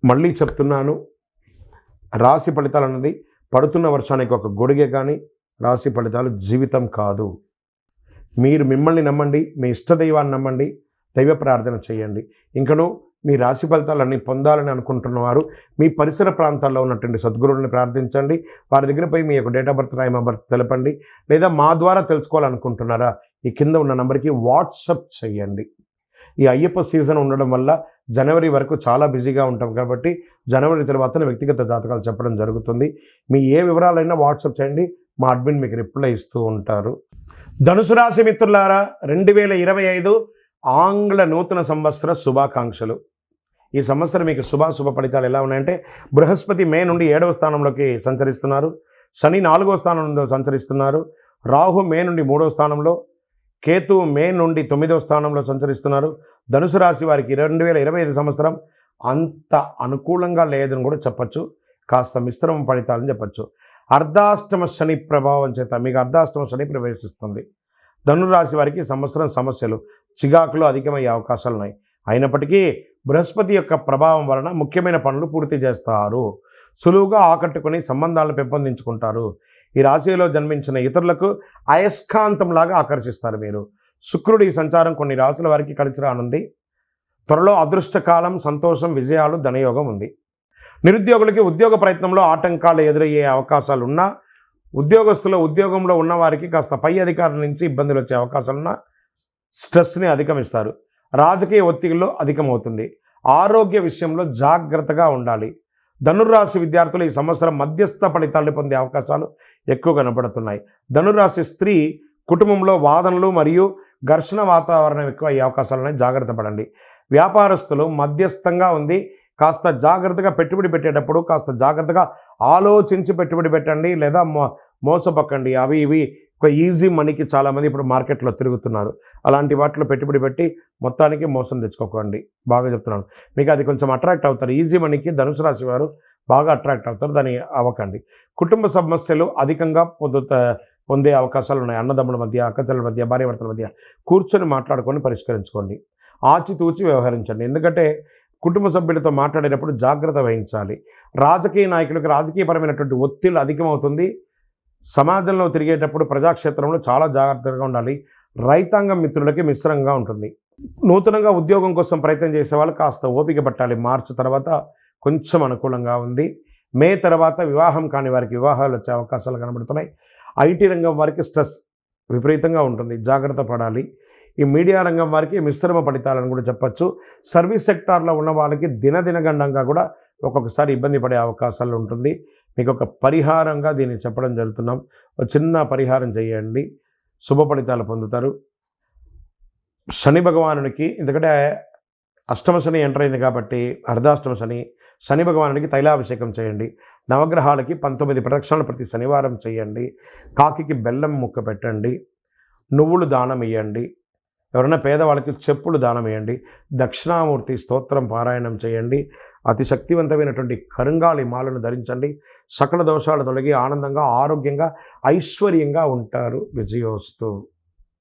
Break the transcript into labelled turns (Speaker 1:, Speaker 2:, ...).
Speaker 1: మళ్ళీ చెప్తున్నాను, రాశి ఫలితాలు అన్నది పడుతున్న వర్షానికి ఒక గొడుగే కానీ రాశి ఫలితాలు జీవితం కాదు. మీరు మిమ్మల్ని నమ్మండి, మీ ఇష్టదైవాన్ని నమ్మండి, దైవ ప్రార్థన చేయండి. ఇంకను మీ రాశి ఫలితాలన్నీ పొందాలని అనుకుంటున్నవారు మీ పరిసర ప్రాంతాల్లో ఉన్నటువంటి సద్గురువుని ప్రార్థించండి. వారి దగ్గర పోయి మీ యొక్క date of birth, time of birth తెలపండి. లేదా మా ద్వారా తెలుసుకోవాలనుకుంటున్నారా, ఈ కింద ఉన్న నెంబర్కి వాట్సప్ చేయండి. ఈ అయ్యప్ప సీజన్ ఉండడం వల్ల జనవరి వరకు చాలా బిజీగా ఉంటాం కాబట్టి జనవరి తర్వాత వ్యక్తిగత జాతకాలు చెప్పడం జరుగుతుంది. మీ ఏ వివరాలైనా వాట్సాప్ చేయండి, మా అడ్మిన్ మీకు రిప్లై ఇస్తూ ఉంటారు. ధనుసు రాశి మిత్రులారా, 2025 ఆంగ్ల నూతన సంవత్సర శుభాకాంక్షలు. ఈ సంవత్సరం మీకు శుభ ఫలితాలు ఎలా ఉన్నాయంటే, బృహస్పతి మే నుండి 7వ స్థానంలోకి సంచరిస్తున్నారు, శని 4వ స్థానంలో సంచరిస్తున్నారు, రాహు మే నుండి 3వ స్థానంలో, కేతు మే నుండి 9వ స్థానంలో సంచరిస్తున్నారు. ధనుసు రాశి వారికి 2025 సంవత్సరం అంత అనుకూలంగా లేదని కూడా చెప్పచ్చు, కాస్త మిశ్రమ ఫలితాలని చెప్పచ్చు. అర్ధాష్టమ శని ప్రభావం చేత మీకు అర్ధాష్టమ శని ప్రవేశిస్తుంది. ధనురాశి వారికి సంవత్సరం సమస్యలు, చికాకులు అధికమయ్యే అవకాశాలు ఉన్నాయి. అయినప్పటికీ బృహస్పతి యొక్క ప్రభావం వలన ముఖ్యమైన పనులు పూర్తి చేస్తారు, సులువుగా ఆకట్టుకుని సంబంధాలను పెంపొందించుకుంటారు. ఈ రాశిలో జన్మించిన ఇతరులకు అయస్కాంతంలాగా ఆకర్షిస్తారు మీరు. శుక్రుడి సంచారం కొన్ని రాశుల వారికి కలిసి రానుంది. త్వరలో అదృష్టకాలం, సంతోషం, విజయాలు, ధనయోగం ఉంది. నిరుద్యోగులకి ఉద్యోగ ప్రయత్నంలో ఆటంకాలు ఎదురయ్యే అవకాశాలు ఉన్నా, ఉద్యోగంలో ఉన్నవారికి కాస్త పై అధికారుల నుంచి ఇబ్బందులు వచ్చే అవకాశాలున్నా స్ట్రెస్ని అధిగమిస్తారు. రాజకీయ ఒత్తిడిలో అధికమవుతుంది. ఆరోగ్య విషయంలో జాగ్రత్తగా ఉండాలి. ధనుర్రాశి విద్యార్థులు ఈ సంవత్సరం మధ్యస్థ ఫలితాలు పొందే అవకాశాలు ఎక్కువ కనపడుతున్నాయి. ధనుర్రాశి స్త్రీ కుటుంబంలో వాదనలు మరియు ఘర్షణ వాతావరణం ఎక్కువ అయ్యే అవకాశాలున్నాయి, జాగ్రత్త పడండి. వ్యాపారస్తులు మధ్యస్థంగా ఉంది, కాస్త జాగ్రత్తగా పెట్టుబడి పెట్టేటప్పుడు కాస్త జాగ్రత్తగా ఆలోచించి పెట్టుబడి పెట్టండి, లేదా మోసపక్కండి. ఇవి ఒక ఈజీ మనీకి చాలామంది ఇప్పుడు మార్కెట్లో తిరుగుతున్నారు. అలాంటి వాటిలో పెట్టుబడి పెట్టి మొత్తానికి మోసం తెచ్చుకోకండి. బాగా చెప్తున్నాను, మీకు అది కొంచెం అట్రాక్ట్ అవుతారు. ఈజీ మనీకి ధనుసు రాశి వారు బాగా అట్రాక్ట్ అవుతారు, దాన్ని అవ్వకండి. కుటుంబ సమస్యలు అధికంగా పొందే అవకాశాలు ఉన్నాయి. అన్నదమ్ముల మధ్య, అక్కచెల్లెల మధ్య, భార్యాభర్తల మధ్య కూర్చొని మాట్లాడుకొని పరిష్కరించుకోండి. ఆచితూచి వ్యవహరించండి, ఎందుకంటే కుటుంబ సభ్యులతో మాట్లాడేటప్పుడు జాగ్రత్త వహించాలి. రాజకీయ నాయకులకు రాజకీయపరమైనటువంటి ఒత్తిళ్ళు అధికమవుతుంది. సమాజంలో తిరిగేటప్పుడు ప్రజాక్షేత్రంలో చాలా జాగ్రత్తగా ఉండాలి. రైతాంగం మిత్రులకి మిశ్రంగా ఉంటుంది. నూతనంగా ఉద్యోగం కోసం ప్రయత్నం చేసే వాళ్ళు కాస్త ఓపిక పట్టాలి. మార్చి తర్వాత కొంచెం అనుకూలంగా ఉంది. మే తర్వాత వివాహం కాని వారికి వివాహాలు వచ్చే అవకాశాలు కనబడుతున్నాయి. ఐటీ రంగం వారికి స్ట్రెస్ విపరీతంగా ఉంటుంది, జాగ్రత్త పడాలి. ఈ మీడియా రంగం వారికి మిశ్రమ ఫలితాలను కూడా చెప్పచ్చు. సర్వీస్ సెక్టార్లో ఉన్న వాళ్ళకి దినగండంగా కూడా ఒక్కొక్కసారి ఇబ్బంది పడే అవకాశాలు ఉంటుంది. మీకు ఒక పరిహారంగా దీన్ని చెప్పడం జరుగుతున్నాం. ఒక చిన్న పరిహారం చేయండి, శుభ ఫలితాలు పొందుతారు. శని భగవానునికి, ఎందుకంటే అష్టమ శని ఎంటర్ అయింది కాబట్టి అర్ధాష్టమ శని భగవానునికి తైలాభిషేకం చేయండి. నవగ్రహాలకి 19 ప్రదక్షిణలు ప్రతి శనివారం చేయండి. కాకికి బెల్లం ముక్క పెట్టండి. నువ్వులు దానం ఇవ్వండి. ఎవరైనా పేదవాళ్ళకి చెప్పులు దానం వేయండి. దక్షిణామూర్తి స్తోత్రం పారాయణం చేయండి. అతి శక్తివంతమైనటువంటి కరుంగాళి మాలను ధరించండి. సకల దోషాలు తొలగి ఆనందంగా, ఆరోగ్యంగా, ఐశ్వర్యంగా ఉంటారు. విజయోస్తు.